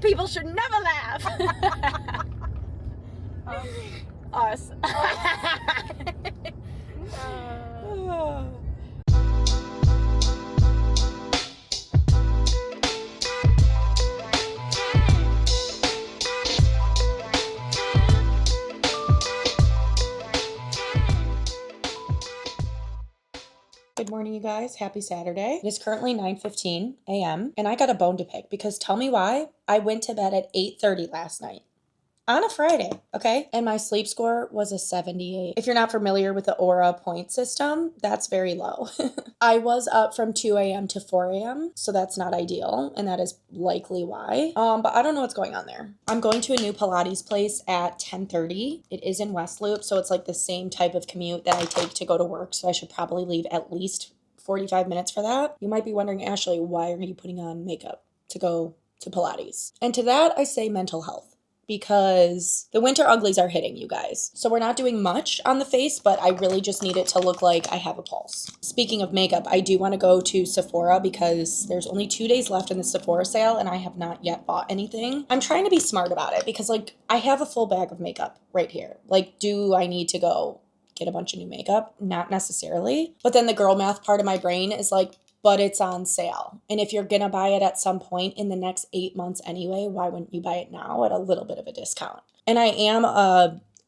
People should never laugh. Us. Good morning, you guys. Happy Saturday. It is currently 9:15 a.m. and I got a bone to pick because tell me why I went to bed at 8:30 last night on a Friday, okay? And my sleep score was a 78. If you're not familiar with the Aura point system, that's very low. I was up from 2 a.m. to 4 a.m., so that's not ideal, and that is likely why. But I don't know what's going on there. I'm going to a new Pilates place at 10:30. It is in West Loop, so it's like the same type of commute that I take to go to work, so I should probably leave at least 45 minutes for that. You might be wondering, Ashley, why are you putting on makeup to go to Pilates? And to that, I say mental health. Because the winter uglies are hitting, you guys. So we're not doing much on the face, but I really just need it to look like I have a pulse. Speaking of makeup, I do want to go to Sephora because there's only 2 days left in the Sephora sale and I have not yet bought anything. I'm trying to be smart about it because like I have a full bag of makeup right here. Like, do I need to go get a bunch of new makeup? Not necessarily. But then the girl math part of my brain is like, but it's on sale. And if you're going to buy it at some point in the next 8 months anyway, why wouldn't you buy it now at a little bit of a discount? And I am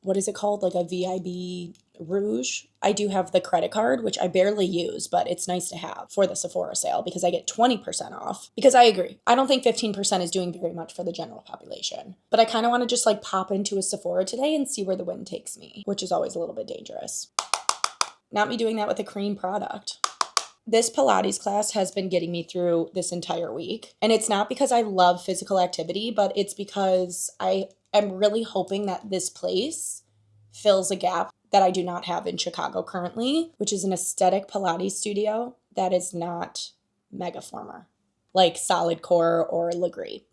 what is it called? Like a VIB Rouge. I do have the credit card, which I barely use, but it's nice to have for the Sephora sale because I get 20% off. Because I agree. I don't think 15% is doing very much for the general population. But I kind of want to just like pop into a Sephora today and see where the wind takes me, which is always a little bit dangerous. Not me doing that with a cream product. This Pilates class has been getting me through this entire week. And it's not because I love physical activity, but it's because I am really hoping that this place fills a gap that I do not have in Chicago currently, which is an aesthetic Pilates studio that is not Megaformer, like Solid Core or Legree.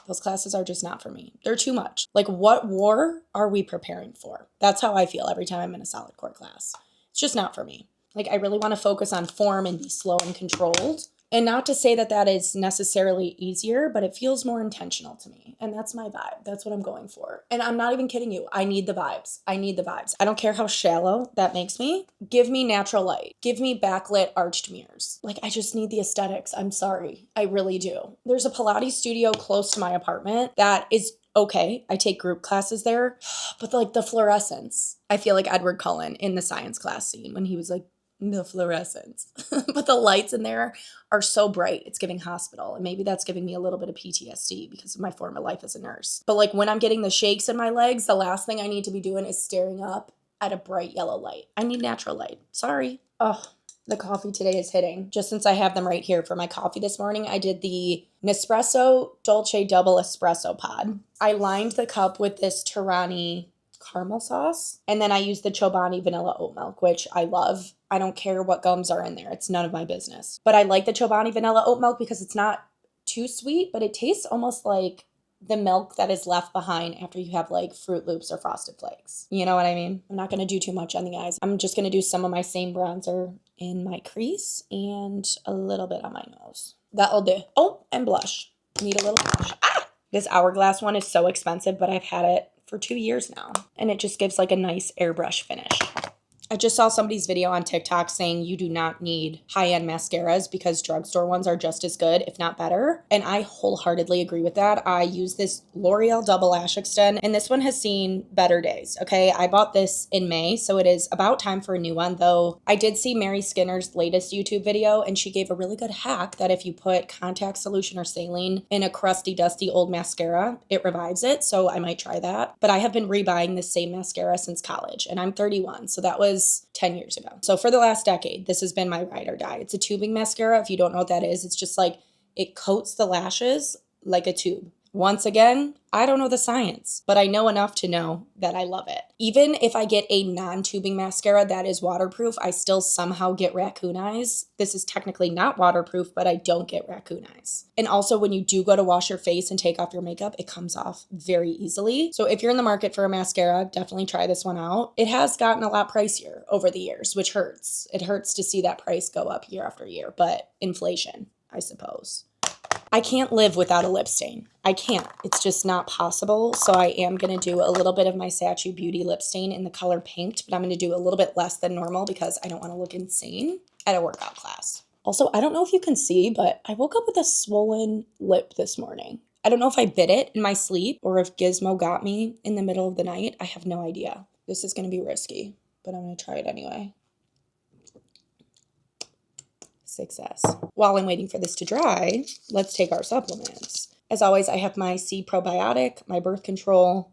Those classes are just not for me. They're too much. Like, what war are we preparing for? That's how I feel every time I'm in a Solid Core class. It's just not for me. Like, I really want to focus on form and be slow and controlled. And not to say that that is necessarily easier, but it feels more intentional to me. And that's my vibe. That's what I'm going for. And I'm not even kidding you. I need the vibes. I need the vibes. I don't care how shallow that makes me. Give me natural light. Give me backlit arched mirrors. Like, I just need the aesthetics. I'm sorry. I really do. There's a Pilates studio close to my apartment that is okay. I take group classes there. But like the fluorescence. I feel like Edward Cullen in the science class scene when he was like, the fluorescence. But the lights in there are so bright. It's giving hospital. And maybe that's giving me a little bit of PTSD because of my former life as a nurse. But like when I'm getting the shakes in my legs, the last thing I need to be doing is staring up at a bright yellow light. I need natural light. Sorry. Oh, the coffee today is hitting. Just since I have them right here for my coffee this morning, I did the Nespresso Dolce Double Espresso Pod. I lined the cup with this Tirani caramel sauce. And then I use the Chobani vanilla oat milk, which I love. I don't care what gums are in there. It's none of my business. But I like the Chobani vanilla oat milk because it's not too sweet, but it tastes almost like the milk that is left behind after you have like Fruit Loops or Frosted Flakes. You know what I mean? I'm not going to do too much on the eyes. I'm just going to do some of my same bronzer in my crease and a little bit on my nose. That'll do. Oh, and blush. Need a little blush. Ah! This Hourglass one is so expensive, but I've had it for 2 years now. And it just gives like a nice airbrush finish. I just saw somebody's video on TikTok saying you do not need high-end mascaras because drugstore ones are just as good, if not better. And I wholeheartedly agree with that. I use this L'Oreal Double Lash Extend, and this one has seen better days, okay? I bought this in May, so it is about time for a new one, though I did see Mary Skinner's latest YouTube video, and she gave a really good hack that if you put contact solution or saline in a crusty, dusty old mascara, it revives it, so I might try that. But I have been rebuying this same mascara since college, and I'm 31, so that was 10 years ago. So for the last decade, this has been my ride or die. It's a tubing mascara. If you don't know what that is, it's just like it coats the lashes like a tube. Once again, I don't know the science, but I know enough to know that I love it. Even if I get a non-tubing mascara that is waterproof, I still somehow get raccoon eyes. This is technically not waterproof, but I don't get raccoon eyes. And also when you do go to wash your face and take off your makeup, it comes off very easily. So if you're in the market for a mascara, definitely try this one out. It has gotten a lot pricier over the years, which hurts. It hurts to see that price go up year after year, but inflation, I suppose. I can't live without a lip stain. I can't. It's just not possible. So I am going to do a little bit of my Sachi Beauty lip stain in the color Pinked, but I'm going to do a little bit less than normal because I don't want to look insane at a workout class. Also, I don't know if you can see, but I woke up with a swollen lip this morning. I don't know if I bit it in my sleep or if Gizmo got me in the middle of the night. I have no idea. This is going to be risky, but I'm going to try it anyway. Success. While I'm waiting for this to dry, let's take our supplements. As always, I have my C probiotic, my birth control,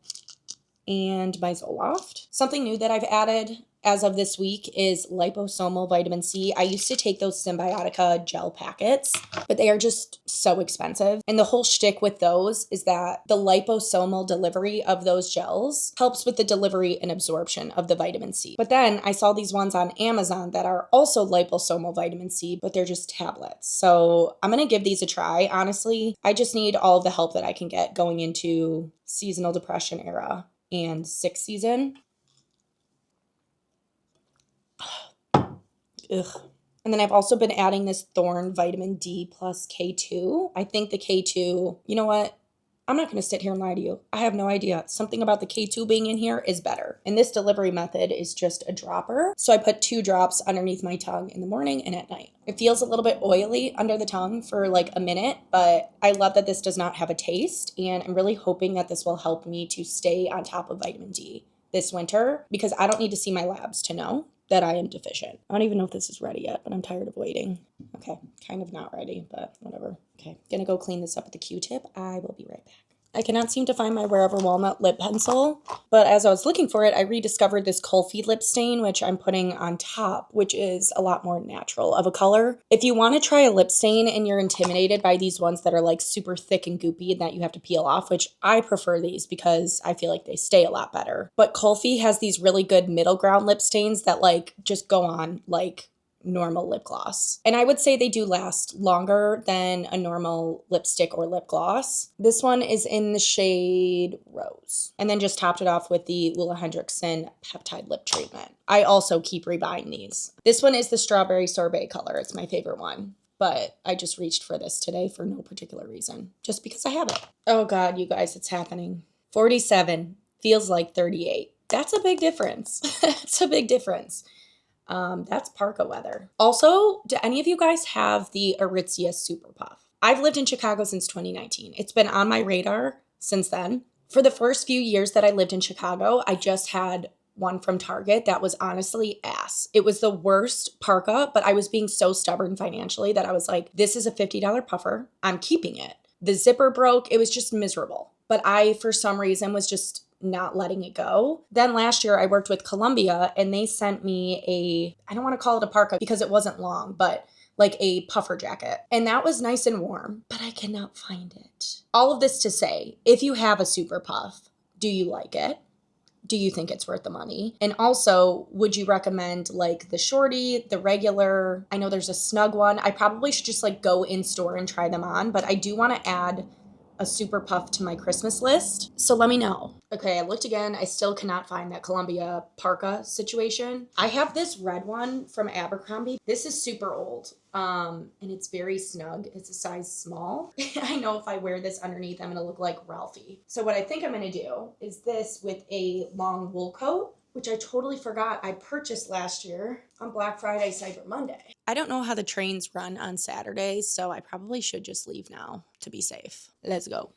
and my Zoloft. Something new that I've added as of this week is liposomal vitamin C. I used to take those Symbiotica gel packets, but they are just so expensive. And the whole shtick with those is that the liposomal delivery of those gels helps with the delivery and absorption of the vitamin C. But then I saw these ones on Amazon that are also liposomal vitamin C, but they're just tablets. So I'm going to give these a try. Honestly, I just need all of the help that I can get going into seasonal depression era and sick season. Ugh. And then I've also been adding this Thorne vitamin D plus K2. I think the K2, you know what? I'm not going to sit here and lie to you. I have no idea. Something about the K2 being in here is better. And this delivery method is just a dropper. So I put 2 drops underneath my tongue in the morning and at night. It feels a little bit oily under the tongue for like a minute, but I love that this does not have a taste. And I'm really hoping that this will help me to stay on top of vitamin D this winter because I don't need to see my labs to know that I am deficient. I don't even know if this is ready yet, but I'm tired of waiting. Okay, kind of not ready, but whatever. Okay, gonna go clean this up with a Q-tip. I will be right back. I cannot seem to find my Wherever Walnut lip pencil, but as I was looking for it, I rediscovered this Kohl lip stain, which I'm putting on top, which is a lot more natural of a color. If you want to try a lip stain and you're intimidated by these ones that are like super thick and goopy and that you have to peel off, which I prefer these because I feel like they stay a lot better. But Kohl has these really good middle ground lip stains that like just go on like normal lip gloss. And I would say they do last longer than a normal lipstick or lip gloss. This one is in the shade Rose. And then just topped it off with the Lula Hendrickson Peptide Lip Treatment. I also keep rebuying these. This one is the Strawberry Sorbet color. It's my favorite one. But I just reached for this today for no particular reason. Just because I have it. Oh God, you guys, it's happening. 47 feels like 38. That's a big difference. It's a big difference. That's parka weather. Also, do any of you guys have the Aritzia Super Puff? I've lived in Chicago since 2019. It's been on my radar since then. For the first few years that I lived in Chicago, I just had one from Target that was honestly ass. It was the worst parka, but I was being so stubborn financially that I was like, this is a $50 puffer. I'm keeping it. The zipper broke. It was just miserable. But I, for some reason, was just not letting it go. Then last year I worked with Columbia and they sent me I don't want to call it a parka because it wasn't long, but like a puffer jacket. And that was nice and warm, but I cannot find it. All of this to say, if you have a super puff, do you like it? Do you think it's worth the money? And also, would you recommend like the shorty, the regular? I know there's a snug one. I probably should just like go in store and try them on, but I do want to add a super puff to my Christmas list. So let me know. Okay, I looked again. I still cannot find that Columbia parka situation. I have this red one from Abercrombie. This is super old. And it's very snug. It's a size small. I know if I wear this underneath, I'm gonna look like Ralphie. So what I think I'm gonna do is this with a long wool coat, which I totally forgot I purchased last year on Black Friday, Cyber Monday. I don't know how the trains run on Saturdays, so I probably should just leave now to be safe. Let's go.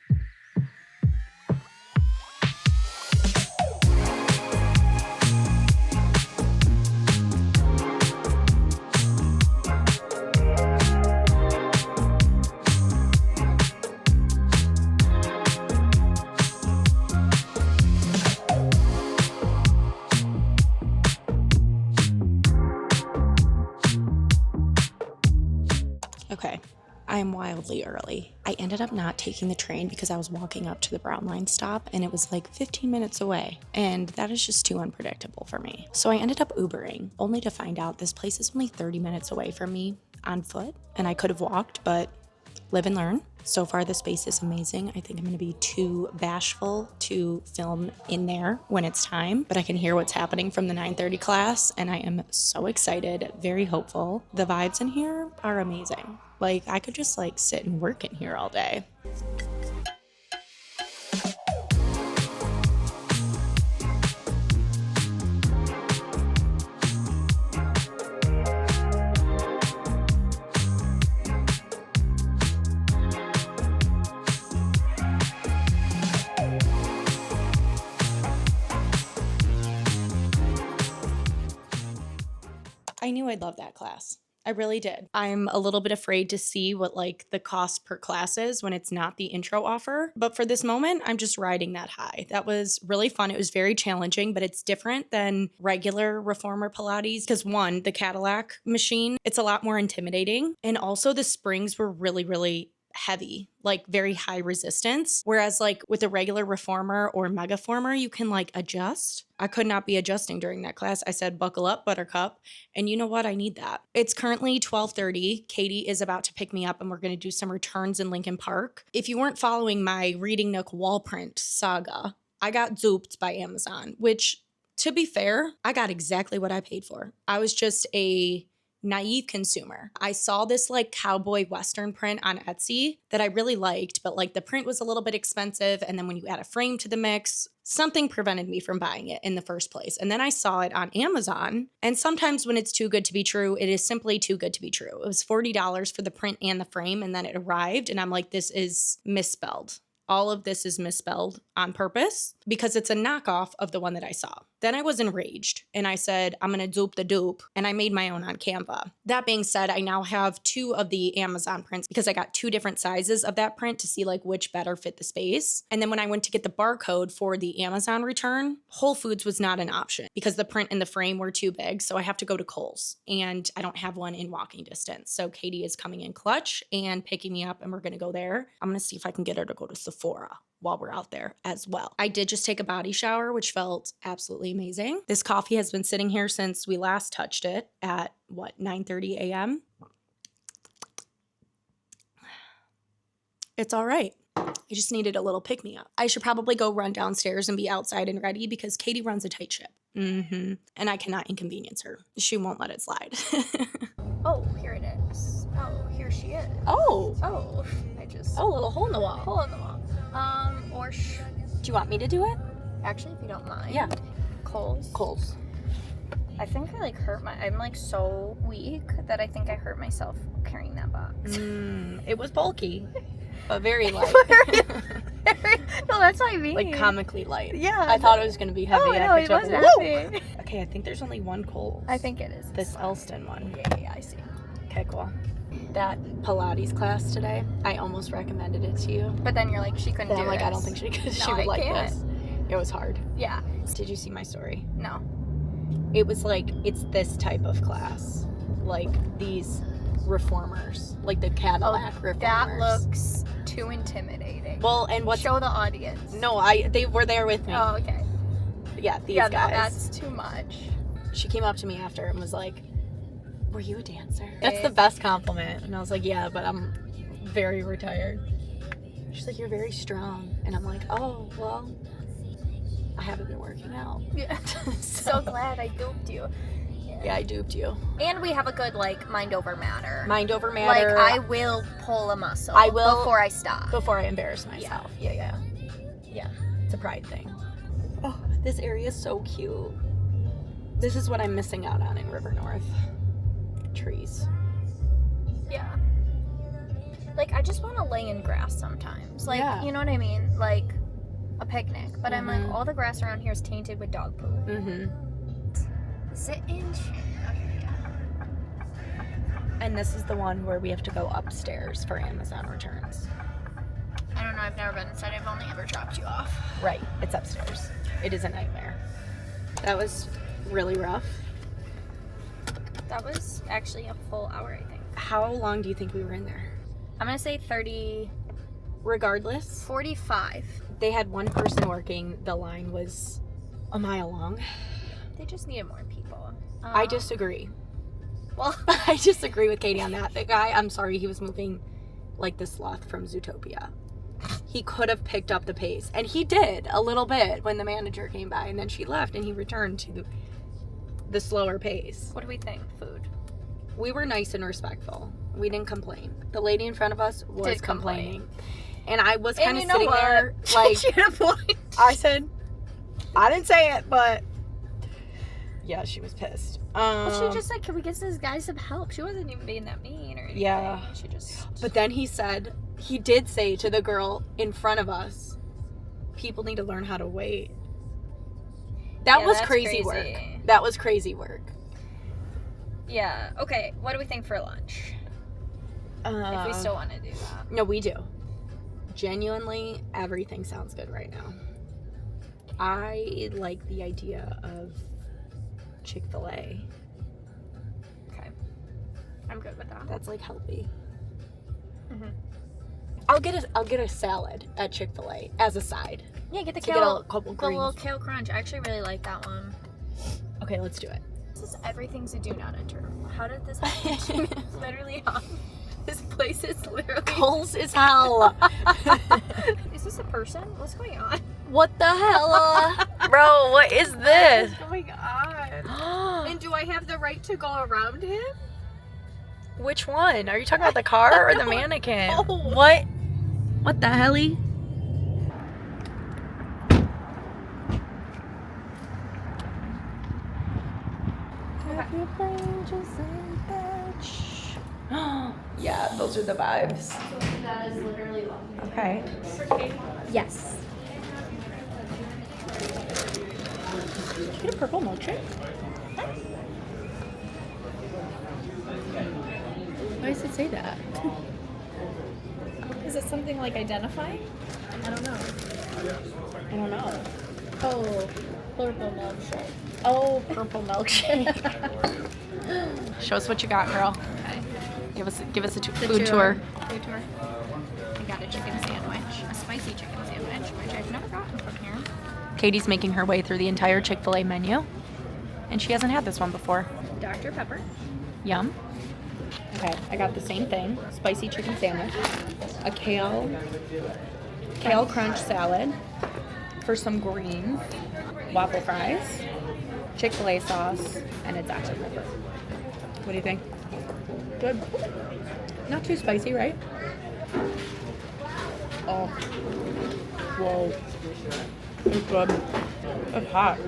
Okay, I am wildly early. I ended up not taking the train because I was walking up to the Brown Line stop and it was like 15 minutes away. And that is just too unpredictable for me. So I ended up Ubering, only to find out this place is only 30 minutes away from me on foot. And I could have walked, but live and learn. So far, the space is amazing. I think I'm going to be too bashful to film in there when it's time, but I can hear what's happening from the 9:30 class, and I am so excited, very hopeful. The vibes in here are amazing. Like, I could just like sit and work in here all day. I knew I'd love that class. I really did. I'm a little bit afraid to see what like the cost per class is when it's not the intro offer. But for this moment, I'm just riding that high. That was really fun. It was very challenging, but it's different than regular reformer Pilates because one, the Cadillac machine, it's a lot more intimidating. And also the springs were really, really heavy, like very high resistance. Whereas like with a regular reformer or megaformer, you can like adjust. I could not be adjusting during that class. I said, buckle up, buttercup. And you know what? I need that. It's currently 12:30. Katie is about to pick me up and we're going to do some returns in Lincoln Park. If you weren't following my Reading Nook wall print saga, I got duped by Amazon, which to be fair, I got exactly what I paid for. I was just a naive consumer. I saw this like cowboy western print on Etsy that I really liked, but like the print was a little bit expensive. And then when you add a frame to the mix, something prevented me from buying it in the first place. And then I saw it on Amazon. And sometimes when it's too good to be true, it is simply too good to be true. It was $40 for the print and the frame. And then it arrived and I'm like, this is misspelled. All of this is misspelled on purpose because it's a knockoff of the one that I saw. Then I was enraged and I said, I'm going to dupe the dupe. And I made my own on Canva. That being said, I now have 2 of the Amazon prints because I got 2 different sizes of that print to see like which better fit the space. And then when I went to get the barcode for the Amazon return, Whole Foods was not an option because the print and the frame were too big. So I have to go to Kohl's and I don't have one in walking distance. So Katie is coming in clutch and picking me up and we're going to go there. I'm going to see if I can get her to go to Sephora while we're out there as well. I did just take a body shower, which felt absolutely amazing. This coffee has been sitting here since we last touched it at 9:30 a.m. It's all right. I just needed a little pick-me-up. I should probably go run downstairs and be outside and ready because Katie runs a tight ship. And I cannot inconvenience her. She won't let it slide. Oh, here it is. Oh, here she is. Oh, Oh, a little hole in the wall. hole in the wall. Do you want me to do it? Actually, if you don't mind. Yeah. Kohl's. I think I like I'm like so weak that I think I hurt myself carrying that box. It was bulky, but very light. No, that's what I mean. Like comically light. Yeah. I thought it was gonna be heavy. Oh, no, it wasn't heavy. Okay, I think there's only one Kohl's. I think it is. This Elston one. Yeah, I see. Okay, cool. That Pilates class today, I almost recommended it to you. But then you're like, she couldn't Then do I'm like, this. I don't think she No, would I like can't. this. It was hard. Yeah. Did you see my story? No. It was like, it's this type of class. Like these reformers. Like the Cadillac reformers. That looks too intimidating. Well, and what's... Show the audience. No, they were there with me. Oh, okay. Yeah, these Yeah, guys. that's too much. She came up to me after and was like, were you a dancer? That's the best compliment. And I was like, yeah, but I'm very retired. She's like, you're very strong. And I'm like, oh, well, I haven't been working out. Yeah. So glad I duped you. Yeah, I duped you. And we have a good, like, mind over matter. Mind over matter. Like, I will pull a muscle. I will. Before I stop. Before I embarrass myself. Yeah. It's a pride thing. Oh, this area is so cute. This is what I'm missing out on in River North. Trees. Yeah. Like, I just want to lay in grass sometimes. Like, Yeah. you know what I mean? Like, a picnic. But I'm like, all the grass around here is tainted with dog poo. Sit in chair. And this is the one where we have to go upstairs for Amazon returns. I don't know. I've never been inside. I've only ever dropped you off. Right. It's upstairs. It is a nightmare. That was really rough. That was actually a full hour, I think. How long do you think we were in there? I'm going to say 30... Regardless, 45. they had one person working. The line was a mile long. They just needed more people. I disagree. Well, I disagree with Katie on that. The guy, I'm sorry, he was moving like the sloth from Zootopia. He could have picked up the pace. And he did a little bit when the manager came by. And then she left and he returned to the slower pace. what do we think? Food. we were nice and respectful. We didn't complain. The lady in front of us was complaining. And I was kind of sitting there like, she had a point. I said, I didn't say it, but yeah, she was pissed. Well, she just said, can we get this guy some help? She wasn't even being that mean or anything. Yeah. She just... But then he did say to the girl in front of us, people need to learn how to wait. That was crazy work. That was crazy work. Yeah. Okay, what do we think for lunch? If we still want to do that. No, we do. Genuinely, everything sounds good right now. I like the idea of Chick-fil-A. Okay. I'm good with that. That's like healthy. Mm-hmm. I'll get a salad at Chick-fil-A as a side. Yeah, get the to kale. Get a couple the greens. little kale crunch. I actually really like that one. Okay, let's do it. This is everything's a do not enter. How did this happen? Literally, this place is literally Kohl's is hell. Is this a person? What's going on? What the hell? Bro, what is this? What's going on? And do I have the right to go around him? Which one? Are you talking about the car or the mannequin? Oh. What the helly? Yeah, those are the vibes. That is literally lovely. Okay. Yes. Get a purple milkshake. Why does it say that? Is it something like identifying? I don't know. I don't know. Oh, purple milkshake. Oh, purple milkshake. Show us what you got, girl. Okay. Give us a food tour. Food tour. I got a chicken sandwich, a spicy chicken sandwich, which I've never gotten from here. Katie's making her way through the entire Chick-fil-A menu, and she hasn't had this one before. Dr. Pepper. Yum. Okay, I got the same thing. Spicy chicken sandwich, a kale crunch salad for some greens, waffle fries, Chick-fil-A sauce, and a Dr. Pepper. What do you think? Good. Not too spicy, right? Oh. Whoa. It's good. It's hot.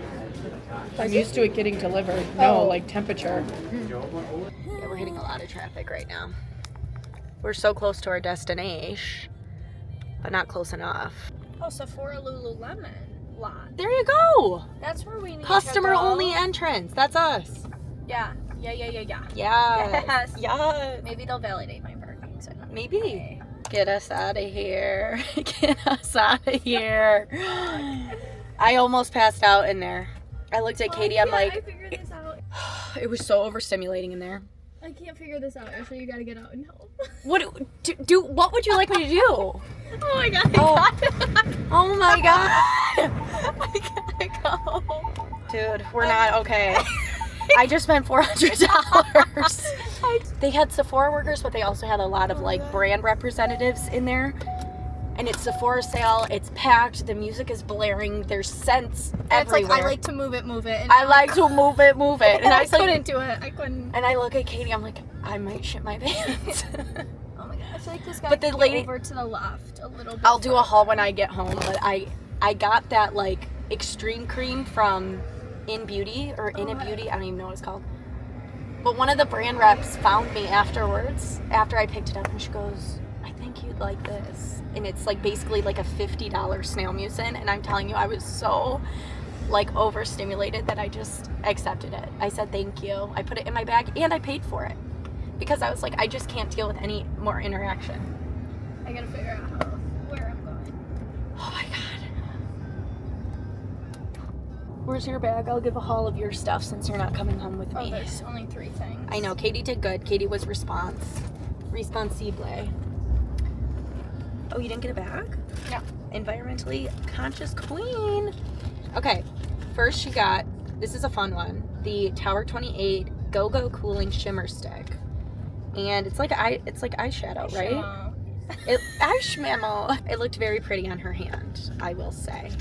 I'm used to it getting delivered. No, like temperature. Yeah, we're hitting a lot of traffic right now. We're so close to our destination, but not close enough. Oh, Sephora Lululemon lot. There you go. That's where we need Customer to go. only entrance. That's us. Yeah. Yes. Yes. Maybe they'll validate my parking. So not Maybe. okay. Get us out of here. Get us out of here. I almost passed out in there. I looked at Katie. I'm I like, figured this out. it was so overstimulating in there. I can't figure this out. Actually, you gotta get out and help. What what would you like me to do? Oh my god. Oh my god. I gotta go. Dude, we're not okay. I just spent $400. They had Sephora workers, but they also had a lot of like brand representatives in there. And it's Sephora sale. It's packed. The music is blaring. There's scents everywhere. It's like I like to move it. And I like to move it. And I couldn't do it. I couldn't. And I look at Katie. I'm like, I might shit my pants. Oh my god. I feel like this guy. But the can lady get over to the left a little bit. I'll do a haul when I get home. But I got that like extreme cream from In Beauty or In a Beauty. I don't even know what it's called. But one of the brand reps found me afterwards after I picked it up, and she goes, I think you'd like this. And it's like basically like a $50 snail mucin. And I'm telling you, I was so like overstimulated that I just accepted it. I said thank you. I put it in my bag and I paid for it because I was like, I just can't deal with any more interaction. I gotta figure out where I'm going. Oh my god. Where's your bag? I'll give a haul of your stuff since you're not coming home with me. Oh, there's only 3 things. I know. Katie did good. Katie was responsible. Oh, you didn't get a bag? No. Environmentally conscious queen. Okay. First she got, this is a fun one, the Tower 28 Go-Go Cooling Shimmer Stick. And it's like eyeshadow, right? Eyeshadow. It looked very pretty on her hand, I will say.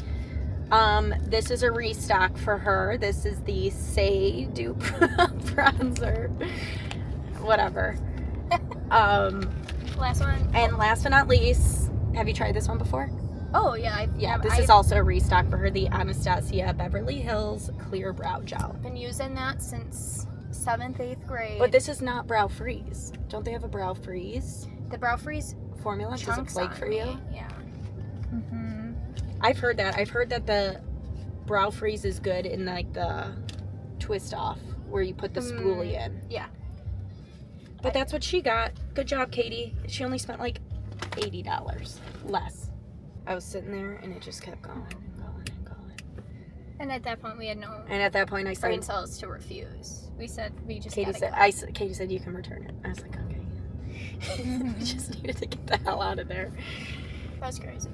This is a restock for her. This is the Say Dupe bronzer. whatever. Last one. And last but not least, have you tried this one before? Oh, yeah. This is also a restock for her, the Anastasia Beverly Hills Clear Brow Gel. I've been using that since 7th, 8th grade. But this is not Brow Freeze. Don't they have a Brow Freeze? The Brow Freeze formula? Does it flake for you? Yeah. Mm-hmm. I've heard that. I've heard that the Brow Freeze is good in like the twist off where you put the spoolie in. Yeah. But that's what she got. Good job, Katie. She only spent like $80 less. I was sitting there and it just kept going and going and going. And at that point we had no And at that point I brain said cells to refuse. We said we just Katie gotta said Katie said you can return it. I was like, okay. We just needed to get the hell out of there. That was crazy.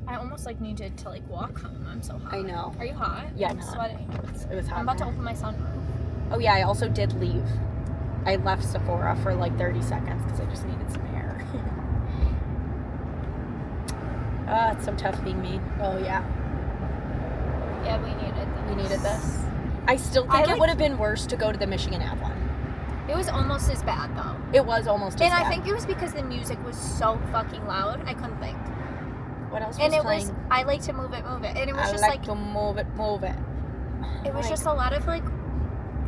I almost like needed to like walk home. I'm so hot. I know. Are you hot? Yeah, I'm sweating. It was hot. I'm about to open my sunroof. Oh yeah, I also did leave. I left Sephora for like 30 seconds because I just needed some air. It's so tough being me. Oh yeah. Yeah, we needed this. We needed this. I still think it would have been worse to go to the Michigan Ave one. It was almost as bad though. It was almost as bad. And I think it was because the music was so fucking loud, I couldn't think. What else was and it playing? Was, I like to move it. And it was just like to move it. It was just a lot of like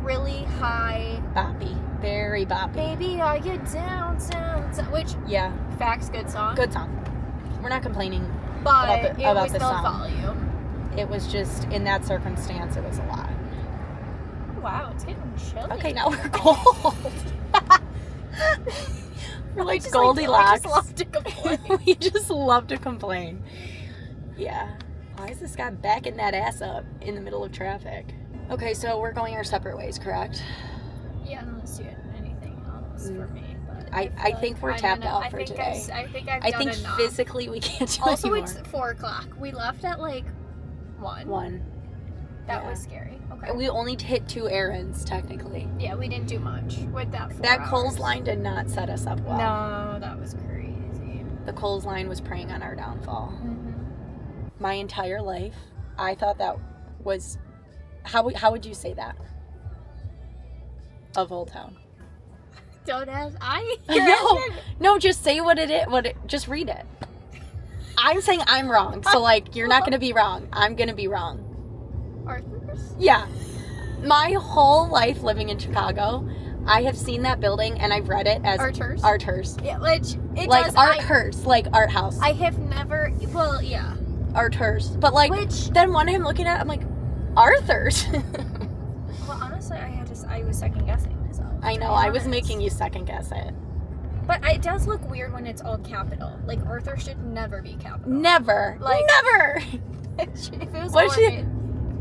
really high. Boppy. Very boppy. Baby, are you down? Which, yeah. Facts, good song. Good song. We're not complaining but about it was the still song. volume. It was just, in that circumstance, it was a lot. Wow, it's getting chilly. Okay, now we're cold. We're like Goldilocks. We just love to complain. We just love to complain. Yeah. Why is this guy backing that ass up in the middle of traffic? Okay, so we're going our separate ways, correct? Yeah, unless you had anything else for me. But I think we're tapped out for today. I think I've done enough. Physically we can't do also, anymore. it's 4 o'clock. We left at like 1. That was scary. Okay. We only hit 2 errands, technically. Yeah, we didn't do much with that 4 That hours. Kohl's line did not set us up well. No, that was crazy. The Kohl's line was preying on our downfall. Mm-hmm. My entire life, I thought that was... How would you say that? Of Old Town. Don't ask. No, just say what it is. Just read it. I'm saying I'm wrong, so like you're not gonna be wrong. I'm gonna be wrong. Arthur's? Yeah. My whole life living in Chicago, I have seen that building and I've read it as Arthur's. Yeah, which it like does. Arthur's, like art house. I have never. Well, yeah. Arthur's, but like then one I'm looking at, I'm like Arthur's. Well, honestly, I was second guessing myself. I know. I was making you second guess it. But it does look weird when it's all capital. Like Arthur should never be capital. Never. Like never. If it was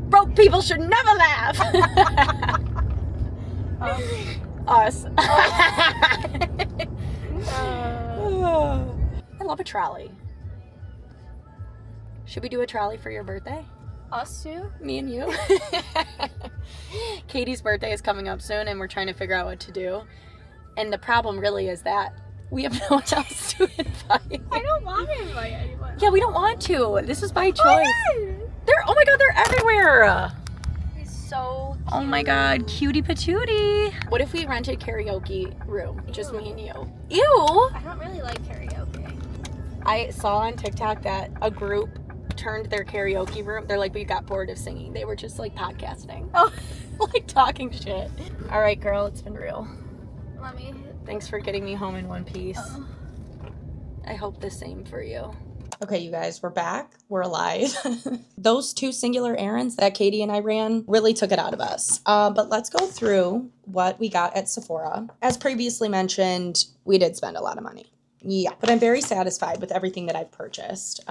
broke people should never laugh. Us. I love a trolley. Should we do a trolley for your birthday? Us too? Me and you? Katie's birthday is coming up soon and we're trying to figure out what to do. And the problem really is that we have no one else to invite. I don't want to invite anyone. Yeah, we don't want to. This is by choice. Oh my god, they're everywhere. He's so cute. Oh my god, cutie patootie. What if we rented karaoke room? Just me and you. Ew. I don't really like karaoke. I saw on TikTok that a group turned their karaoke room. They're like, we got bored of singing. They were just like podcasting. Oh. Like talking shit. All right, girl, it's been real. Thanks for getting me home in one piece. I hope the same for you. Okay, you guys, we're back. We're alive. Those 2 singular errands that Katie and I ran really took it out of us. But let's go through what we got at Sephora. As previously mentioned, we did spend a lot of money. Yeah, but I'm very satisfied with everything that I've purchased.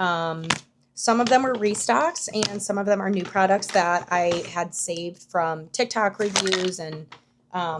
Some of them were restocks and some of them are new products that I had saved from TikTok reviews and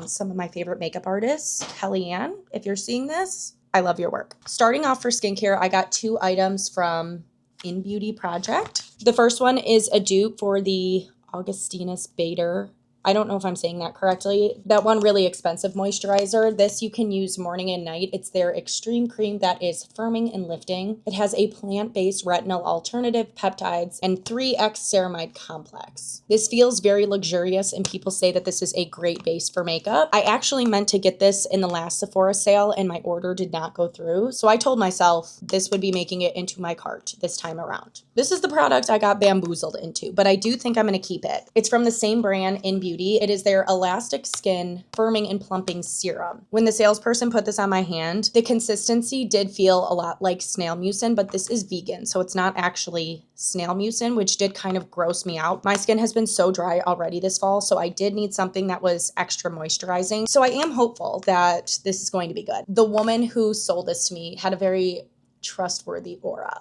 some of my favorite makeup artists. Kellyanne, if you're seeing this, I love your work. Starting off for skincare, I got 2 items from In Beauty Project. The first one is a dupe for the Augustinus Bader I don't know if I'm saying that correctly. That one really expensive moisturizer. This you can use morning and night. It's their extreme cream that is firming and lifting. It has a plant-based retinol alternative, peptides, and 3x ceramide complex. This feels very luxurious, and people say that this is a great base for makeup. I actually meant to get this in the last Sephora sale, and my order did not go through. So I told myself this would be making it into my cart this time around. This is the product I got bamboozled into, but I do think I'm going to keep it. It's from the same brand, In Beauty. It is their Elastic Skin Firming and Plumping Serum. When the salesperson put this on my hand, the consistency did feel a lot like snail mucin, but this is vegan, so it's not actually snail mucin, which did kind of gross me out. My skin has been so dry already this fall, so I did need something that was extra moisturizing. So I am hopeful that this is going to be good. The woman who sold this to me had a very trustworthy aura.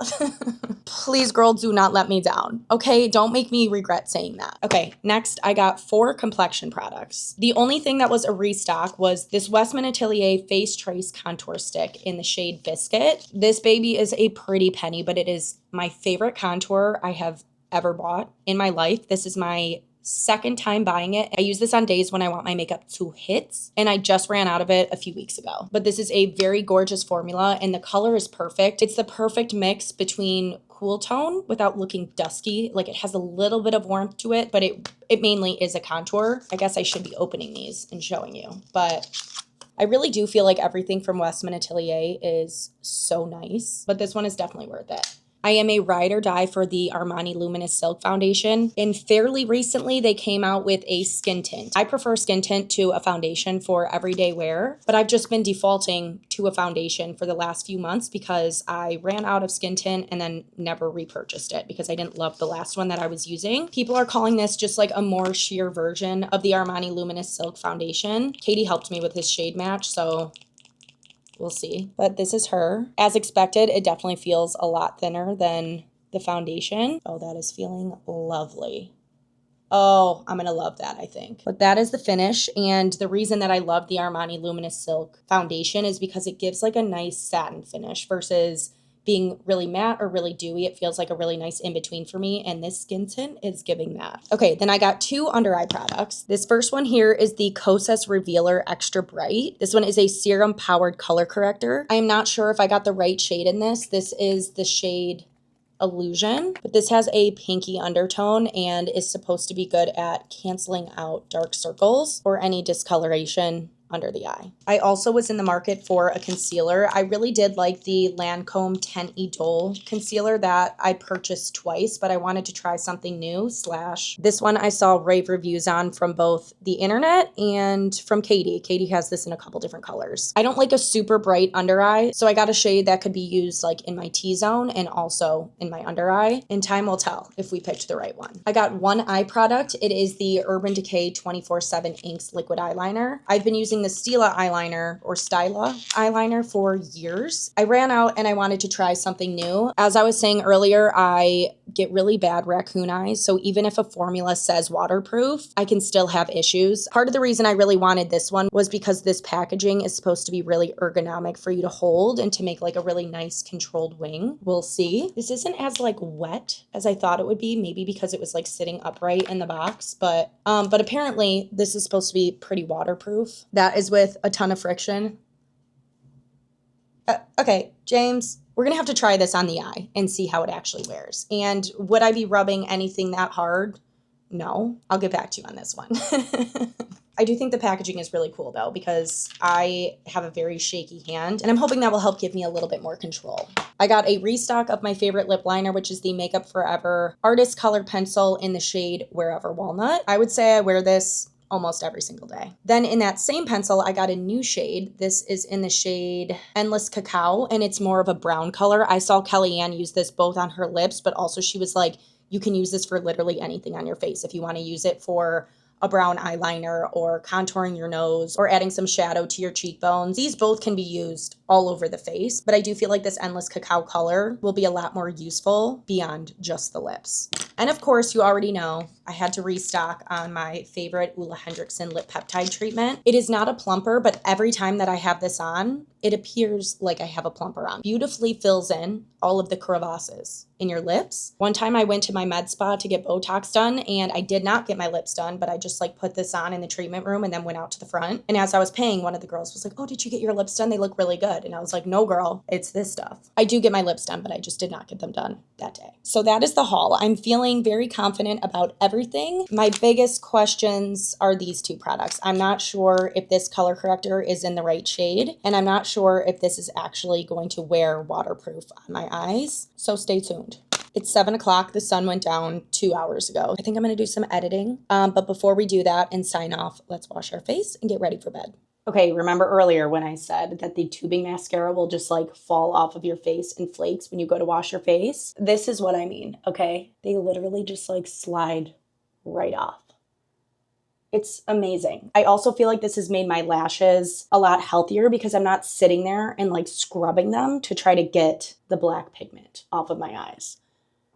Please, girl, do not let me down. Okay, don't make me regret saying that. Okay, next I got 4 complexion products. The only thing that was a restock was this Westman Atelier Face Trace Contour Stick in the shade Biscuit. This baby is a pretty penny, but it is my favorite contour I have ever bought in my life. This is my second time buying it. I use this on days when I want my makeup to hit, and I just ran out of it a few weeks ago. But this is a very gorgeous formula, and the color is perfect. It's the perfect mix between cool tone without looking dusky. Like, it has a little bit of warmth to it, but it mainly is a contour. I guess I should be opening these and showing you, but I really do feel like everything from Westman Atelier is so nice, but this one is definitely worth it. I am a ride or die for the Armani Luminous Silk Foundation, and fairly recently they came out with a skin tint. I prefer skin tint to a foundation for everyday wear, but I've just been defaulting to a foundation for the last few months because I ran out of skin tint and then never repurchased it because I didn't love the last one that I was using. People are calling this just like a more sheer version of the Armani Luminous Silk Foundation. Katie helped me with this shade match, so we'll see. But this is her. As expected, it definitely feels a lot thinner than the foundation. Oh, that is feeling lovely. Oh, I'm going to love that, I think. But that is the finish. And the reason that I love the Armani Luminous Silk Foundation is because it gives like a nice satin finish versus being really matte or really dewy. It feels like a really nice in-between for me, and this skin tint is giving that. Okay, then I got 2 under eye products. This first one here is the Kosas Revealer Extra Bright. This one is a serum powered color corrector. I am not sure if I got the right shade in this. This is the shade Illusion, but this has a pinky undertone and is supposed to be good at canceling out dark circles or any discoloration under the eye. I also was in the market for a concealer. I really did like the Lancome 10 Idole concealer that I purchased twice, but I wanted to try something new / this one I saw rave reviews on from both the internet and from Katie. Katie has this in a couple different colors. I don't like a super bright under eye, so I got a shade that could be used like in my T-zone and also in my under eye, and time will tell if we picked the right one. I got 1 eye product. It is the Urban Decay 24/7 Inks Liquid Eyeliner. I've been using the Stila eyeliner or Styla eyeliner for years. I ran out and I wanted to try something new. As I was saying earlier, I get really bad raccoon eyes, so even if a formula says waterproof, I can still have issues. Part of the reason I really wanted this one was because this packaging is supposed to be really ergonomic for you to hold and to make like a really nice controlled wing. We'll see. This isn't as like wet as I thought it would be, maybe because it was like sitting upright in the box, but apparently this is supposed to be pretty waterproof. That is with a ton of friction. Okay, James, we're gonna have to try this on the eye and see how it actually wears. And would I be rubbing anything that hard? No, I'll get back to you on this one. I do think the packaging is really cool though, because I have a very shaky hand and I'm hoping that will help give me a little bit more control. I got a restock of my favorite lip liner, which is the Makeup Forever Artist Colored Pencil in the shade Wherever Walnut. I would say I wear this almost every single day. Then in that same pencil, I got a new shade. This is in the shade Endless Cacao, and it's more of a brown color. I saw Kellyanne use this both on her lips, but also she was like, you can use this for literally anything on your face. If you want to use it for a brown eyeliner or contouring your nose or adding some shadow to your cheekbones. These both can be used all over the face, but I do feel like this Endless Cacao color will be a lot more useful beyond just the lips. And of course, you already know I had to restock on my favorite Ulla Hendrickson lip peptide treatment. It is not a plumper, but every time that I have this on, it appears like I have a plumper on. Beautifully fills in all of the crevasses in your lips. One time I went to my med spa to get Botox done, and I did not get my lips done, but I just like put this on in the treatment room and then went out to the front. And as I was paying, one of the girls was like, oh, did you get your lips done? They look really good. And I was like, no, girl, it's this stuff. I do get my lips done, but I just did not get them done that day. So that is the haul. I'm feeling very confident about everything. My biggest questions are these two products. I'm not sure if this color corrector is in the right shade, and I'm not sure if this is actually going to wear waterproof on my eyes. So stay tuned. It's 7 o'clock. The sun went down 2 hours ago. I think I'm going to do some editing. But before we do that and sign off, let's wash our face and get ready for bed. Okay, remember earlier when I said that the tubing mascara will just like fall off of your face in flakes when you go to wash your face? This is what I mean, okay? They literally just like slide right off. It's amazing. I also feel like this has made my lashes a lot healthier because I'm not sitting there and like scrubbing them to try to get the black pigment off of my eyes.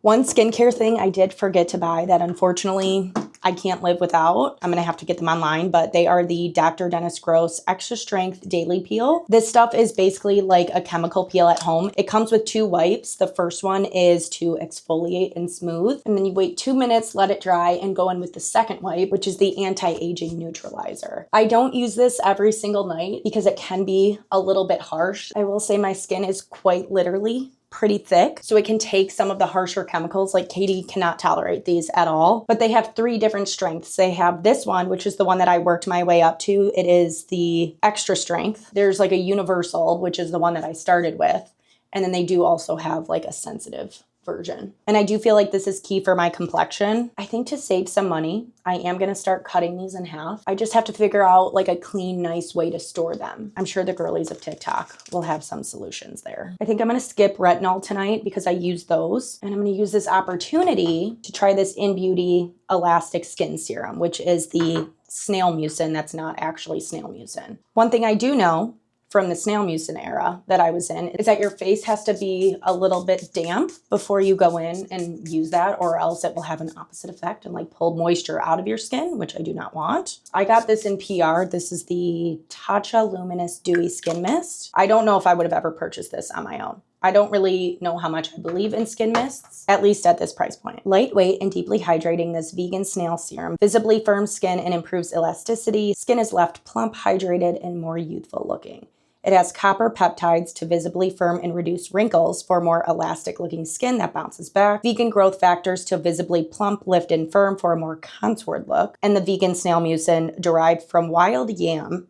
One skincare thing I did forget to buy that unfortunately I can't live without. I'm going to have to get them online, but they are the Dr. Dennis Gross Extra Strength Daily Peel. This stuff is basically like a chemical peel at home. It comes with 2 wipes. The first one is to exfoliate and smooth, and then you wait 2 minutes, let it dry, and go in with the second wipe, which is the anti-aging neutralizer. I don't use this every single night because it can be a little bit harsh. I will say my skin is quite literally pretty thick, so it can take some of the harsher chemicals. Like Katie cannot tolerate these at all, but they have 3 different strengths. They have this one, which is the one that I worked my way up to. It is the extra strength. There's like a universal, which is the one that I started with. And then they do also have like a sensitive version. And I do feel like this is key for my complexion. I think to save some money, I am going to start cutting these in half. I just have to figure out like a clean, nice way to store them. I'm sure the girlies of TikTok will have some solutions there. I think I'm going to skip retinol tonight because I use those. And I'm going to use this opportunity to try this In Beauty Elastic Skin Serum, which is the snail mucin that's not actually snail mucin. One thing I do know from the snail mucin era that I was in is that your face has to be a little bit damp before you go in and use that, or else it will have an opposite effect and like pull moisture out of your skin, which I do not want. I got this in PR. This is the Tatcha Luminous Dewy Skin Mist. I don't know if I would have ever purchased this on my own. I don't really know how much I believe in skin mists, at least at this price point. Lightweight and deeply hydrating, this vegan snail serum visibly firms skin and improves elasticity. Skin is left plump, hydrated, and more youthful looking. It has copper peptides to visibly firm and reduce wrinkles for more elastic looking skin that bounces back. Vegan growth factors to visibly plump, lift, and firm for a more contoured look. And the vegan snail mucin derived from wild yam.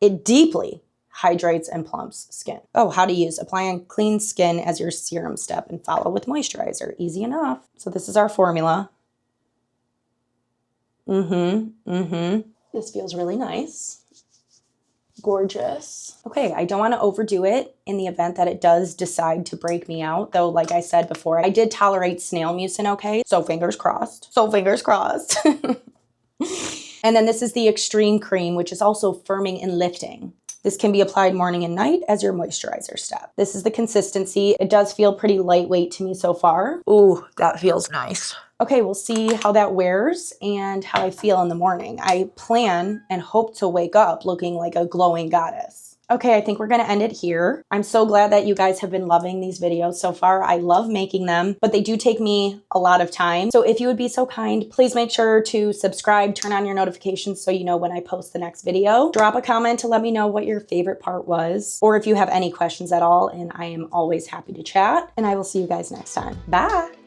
It deeply hydrates and plumps skin. Oh, how to use. Apply on clean skin as your serum step and follow with moisturizer. Easy enough. So this is our formula. This feels really nice. Gorgeous. Okay, I don't want to overdo it in the event that it does decide to break me out. Though, like I said before, I did tolerate snail mucin okay. So fingers crossed. So fingers crossed. And then this is the Extreme Cream, which is also firming and lifting. This can be applied morning and night as your moisturizer step. This is the consistency. It does feel pretty lightweight to me so far. Ooh, that feels nice. Okay, we'll see how that wears and how I feel in the morning. I plan and hope to wake up looking like a glowing goddess. Okay, I think we're gonna end it here. I'm so glad that you guys have been loving these videos so far. I love making them, but they do take me a lot of time. So if you would be so kind, please make sure to subscribe, turn on your notifications so you know when I post the next video. Drop a comment to let me know what your favorite part was, or if you have any questions at all, and I am always happy to chat. And I will see you guys next time. Bye!